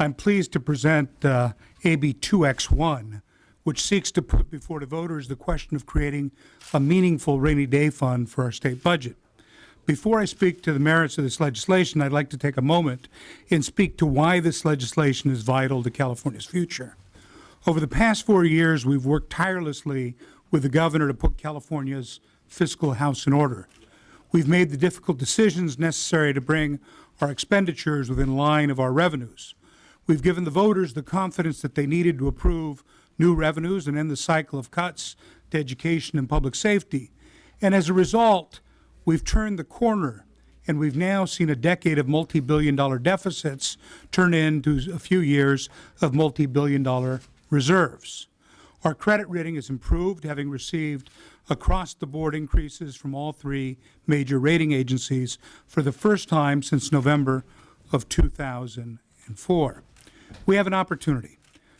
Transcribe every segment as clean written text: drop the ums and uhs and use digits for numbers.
I'm pleased to present AB 2X1, which seeks to put before the voters the question of creating a meaningful rainy day fund for our state budget. Before I speak to the merits of this legislation, I'd like to take a moment and speak to why this legislation is vital to California's future. Over the past 4 years, we've worked tirelessly with the governor to put California's fiscal house in order. We've made the difficult decisions necessary to bring our expenditures within line of our revenues. We've given the voters the confidence that they needed to approve new revenues and end the cycle of cuts to education and public safety. And as a result, we've turned the corner, and we've now seen a decade of multi-billion-dollar deficits turn into a few years of multi-billion-dollar reserves. Our credit rating has improved, having received across-the-board increases from all three major rating agencies for the first time since November of 2004. We have an opportunity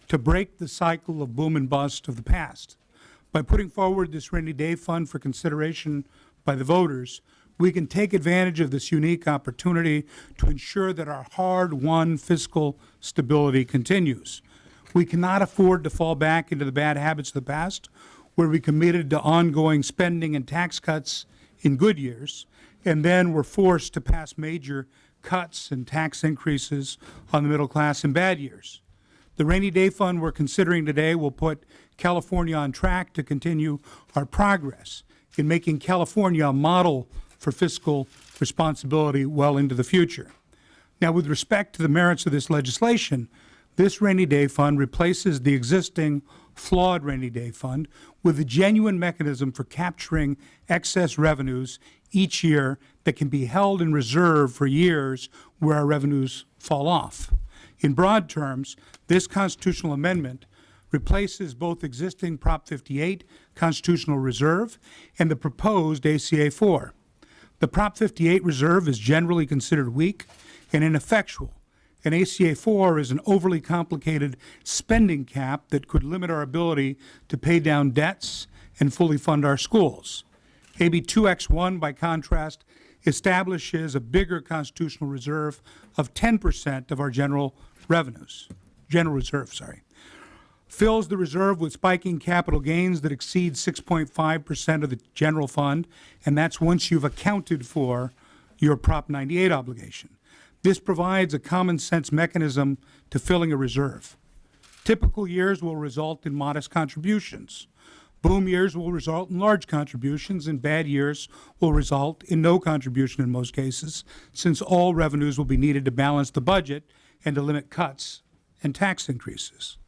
to break the cycle of boom and bust of the past. By putting forward this rainy day fund for consideration by the voters, we can take advantage of this unique opportunity to ensure that our hard-won fiscal stability continues. We cannot afford to fall back into the bad habits of the past, where we committed to ongoing spending and tax cuts in good years, and then were forced to pass major cuts and tax increases on the middle class in bad years. The rainy day fund we're considering today will put California on track to continue our progress in making California a model for fiscal responsibility well into the future. Now, with respect to the merits of this legislation, this rainy day fund replaces the existing flawed rainy day fund with a genuine mechanism for capturing excess revenues each year that can be held in reserve for years where our revenues fall off. In broad terms, this constitutional amendment replaces both existing Prop 58 constitutional reserve and the proposed ACA 4. The Prop 58 reserve is generally considered weak and ineffectual, and ACA 4 is an overly complicated spending cap that could limit our ability to pay down debts and fully fund our schools. AB 2X1, by contrast, establishes a bigger constitutional reserve of 10% of our general reserve, fills the reserve with spiking capital gains that exceed 6.5% of the general fund, and that's once you've accounted for your Prop 98 obligation. This provides a common sense mechanism to filling a reserve. Typical years will result in modest contributions. Boom years will result in large contributions, and bad years will result in no contribution in most cases, since all revenues will be needed to balance the budget and to limit cuts and tax increases.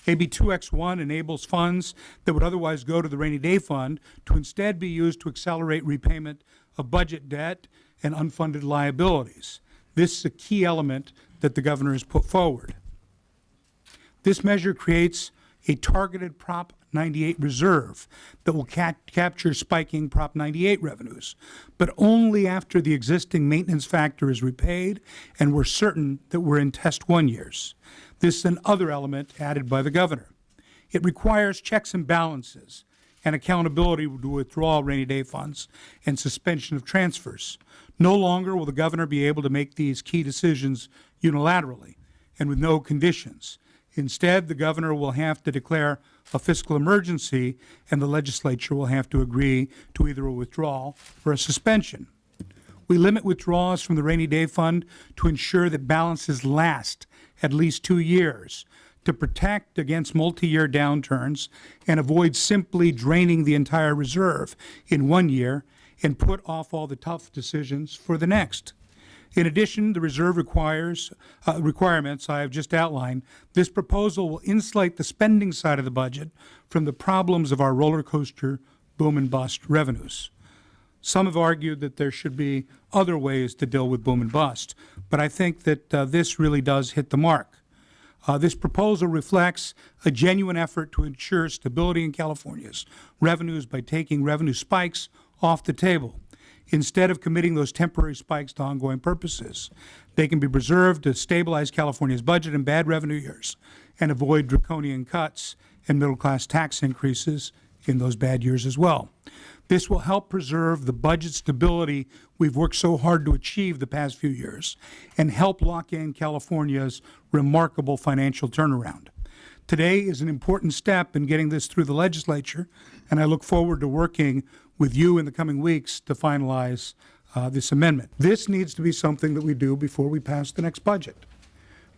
AB 2X1 enables funds that would otherwise go to the rainy day fund to instead be used to accelerate repayment of budget debt and unfunded liabilities. This is a key element that the governor has put forward. This measure creates a targeted Prop 98 reserve that will capture spiking Prop 98 revenues, but only after the existing maintenance factor is repaid and we're certain that we're in test 1 years. This is another element added by the governor. It requires checks and balances and accountability to withdraw rainy day funds and suspension of transfers. No longer will the governor be able to make these key decisions unilaterally and with no conditions. Instead, the governor will have to declare a fiscal emergency, and the legislature will have to agree to either a withdrawal or a suspension. We limit withdrawals from the rainy day fund to ensure that balances last at least 2 years, to protect against multi-year downturns and avoid simply draining the entire reserve in 1 year and put off all the tough decisions for the next. In addition, the reserve requirements I have just outlined, this proposal will insulate the spending side of the budget from the problems of our roller coaster boom and bust revenues. Some have argued that there should be other ways to deal with boom and bust, but I think that this really does hit the mark. This proposal reflects a genuine effort to ensure stability in California's revenues by taking revenue spikes off the table. Instead of committing those temporary spikes to ongoing purposes, they can be preserved to stabilize California's budget in bad revenue years and avoid draconian cuts and middle-class tax increases in those bad years as well. This will help preserve the budget stability we've worked so hard to achieve the past few years and help lock in California's remarkable financial turnaround. Today is an important step in getting this through the legislature, and I look forward to working with you in the coming weeks to finalize this amendment. This needs to be something that we do before we pass the next budget,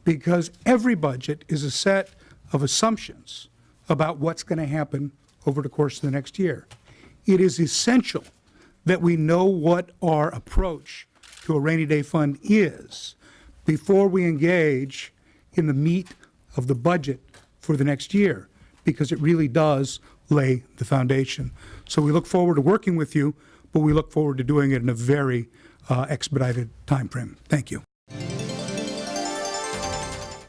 because every budget is a set of assumptions about what's going to happen over the course of the next year. It is essential that we know what our approach to a rainy day fund is before we engage in the meat of the budget for the next year, because it really does lay the foundation. So we look forward to working with you, but we look forward to doing it in a very expedited time frame. Thank you.